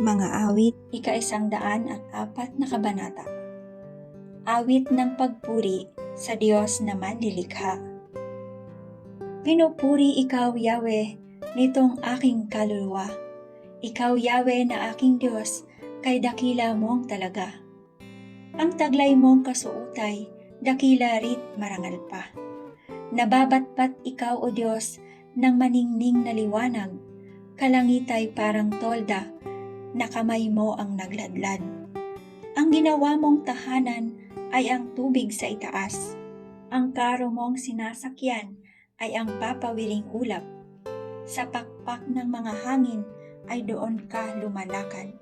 Mga awit, ika-104 na kabanata. Awit ng pagpuri sa Diyos na manlilikha. Pinupuri ikaw, Yahweh, nitong aking kaluluwa. Ikaw, Yahweh, na aking Diyos, kay dakila mong talaga. Ang taglay mong kasuutay, dakila rit marangal pa. Nababatpat ikaw, O Diyos, ng maningning na liwanag, kalangitay parang tolda, na kamay mo ang nagladlad. Ang ginawa mong tahanan ay ang tubig sa itaas. Ang karo mong sinasakyan ay ang papawiring ulap. Sa pakpak ng mga hangin ay doon ka lumalakad.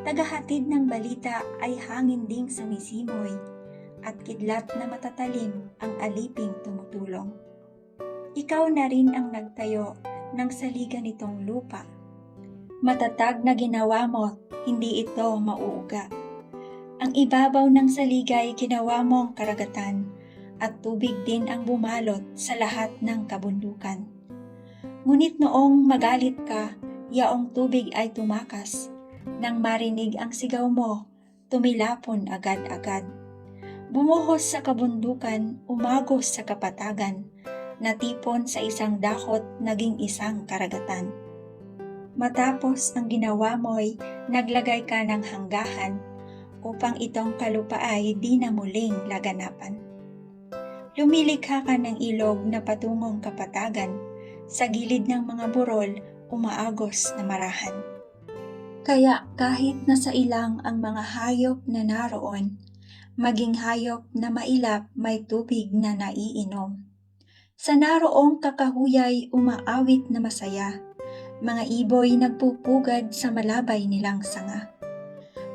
Tagahatid ng balita ay hangin ding sumisimoy, at kidlat na matatalim ang aliping tumutulong. Ikaw na rin ang nagtayo ng saligan nitong lupa. Matatag na ginawa mo, hindi ito mauuga. Ang ibabaw ng saligay ginawa mong karagatan, at tubig din ang bumalot sa lahat ng kabundukan. Ngunit noong magalit ka, yaong tubig ay tumakas. Nang marinig ang sigaw mo, tumilapon agad-agad. Bumuhos sa kabundukan, umagos sa kapatagan, natipon sa isang dakot, naging isang karagatan. Matapos ang ginawa mo'y naglagay ka ng hanggahan upang itong kalupa ay di na muling laganapan. Lumilikha ka ng ilog na patungong kapatagan, sa gilid ng mga burol umaagos na marahan. Kaya kahit nasa ilang ang mga hayop na naroon, maging hayop na mailap may tubig na naiinom. Sa naroong kakahuyay umaawit na masaya, mga iboy nagpupugad sa malabay nilang sanga.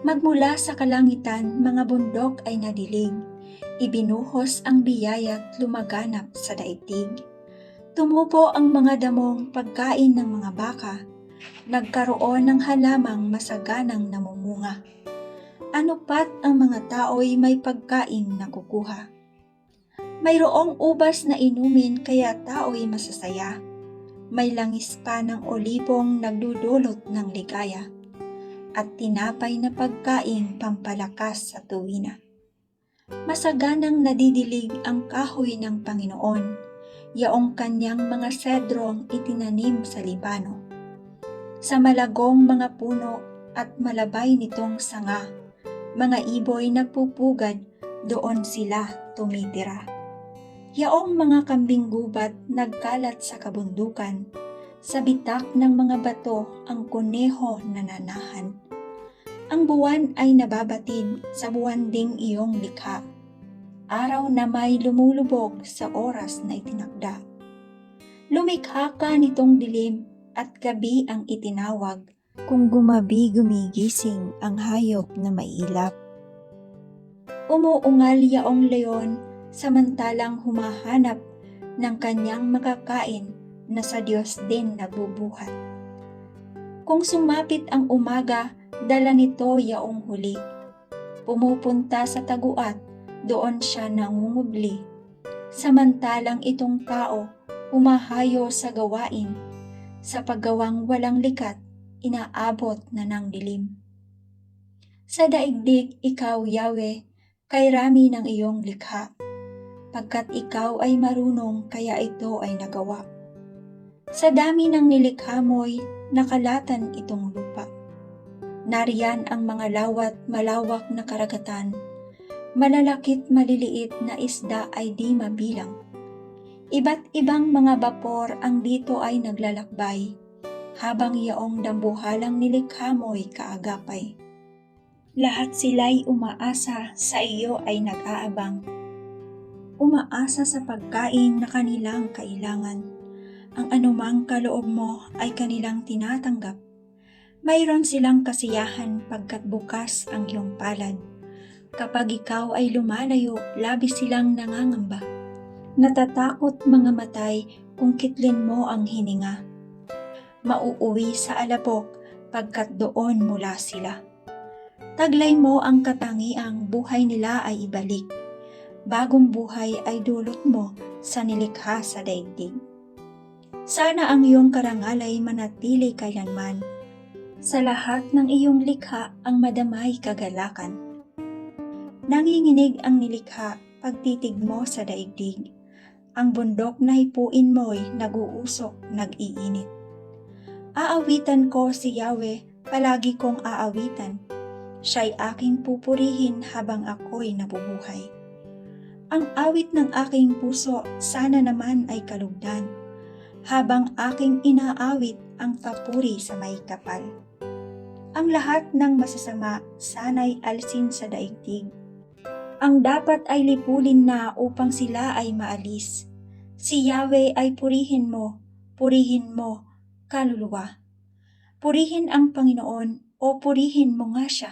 Magmula sa kalangitan, mga bundok ay nadilig, ibinuhos ang biyaya't lumaganap sa daigdig. Tumubo ang mga damong pagkain ng mga baka, nagkaroon ng halamang masaganang namumunga. Ano pat ang mga tao'y may pagkain na kukuha. Mayroong ubas na inumin kaya tao'y masasaya. May langis pa ng olibong nagdudulot ng ligaya, at tinapay na pagkain pampalakas sa tuwina. Masaganang nadidilig ang kahoy ng Panginoon, yaong kanyang mga sedrong itinanim sa Libano. Sa malagong mga puno at malabay nitong sanga, mga iboy nagpupugad, doon sila tumitira. Yaong mga kambing gubat nagkalat sa kabundukan, sa bitak ng mga bato ang kuneho nananahan. Ang buwan ay nababatid sa buwan ding iyong likha, araw na may lumulubog sa oras na itinakda. Lumikha ka nitong dilim at gabi ang itinawag, kung gumabi gumigising ang hayop na mailap. Umuungal yaong leon, samantalang humahanap ng kanyang makakain na sa Diyos din nagbubuhat. Kung sumapit ang umaga, dala nito yaong huli. Pumupunta sa taguat, doon siya nangungubli. Samantalang itong tao, humahayo sa gawain, sa paggawang walang likat, inaabot na ng dilim. Sa daigdig, ikaw, Yahweh, kay rami ng iyong likha, pagkat ikaw ay marunong kaya ito ay nagawa. Sa dami ng nilikha mo'y nakalatan itong lupa. Nariyan ang mga lawat malawak na karagatan, malalakit maliliit na isda ay di mabilang. Iba't ibang mga bapor ang dito ay naglalakbay, habang yaong dambuhalang nilikha mo'y kaagapay. Lahat sila'y umaasa sa iyo ay nag-aabang. Umaasa sa pagkain na kanilang kailangan. Ang anumang kaloob mo ay kanilang tinatanggap. Mayroon silang kasiyahan pagkat bukas ang iyong palad. Kapag ikaw ay lumalayo, labis silang nangangamba. Natatakot mga matay kung kitlin mo ang hininga. Mauuwi sa alabok pagkat doon mula sila. Taglay mo ang katangiang buhay nila ay ibalik. Bagong buhay ay dulot mo sa nilikha sa daigdig. Sana ang iyong karangal ay manatili kailanman. Sa lahat ng iyong likha ang madamay kagalakan. Nanginginig ang nilikha pagtitig mo sa daigdig. Ang bundok na hipuin mo'y nag-uusok, nag-iinit. Aawitan ko si Yahweh, palagi kong aawitan. Siya'y aking pupurihin habang ako'y nabubuhay. Ang awit ng aking puso sana naman ay kalugdan, habang aking inaawit ang papuri sa may kapal. Ang lahat ng masasama sana'y alisin sa daigdig. Ang dapat ay lipulin na upang sila ay maalis. Si Yahweh ay purihin mo, kaluluwa. Purihin ang Panginoon o purihin mo nga siya.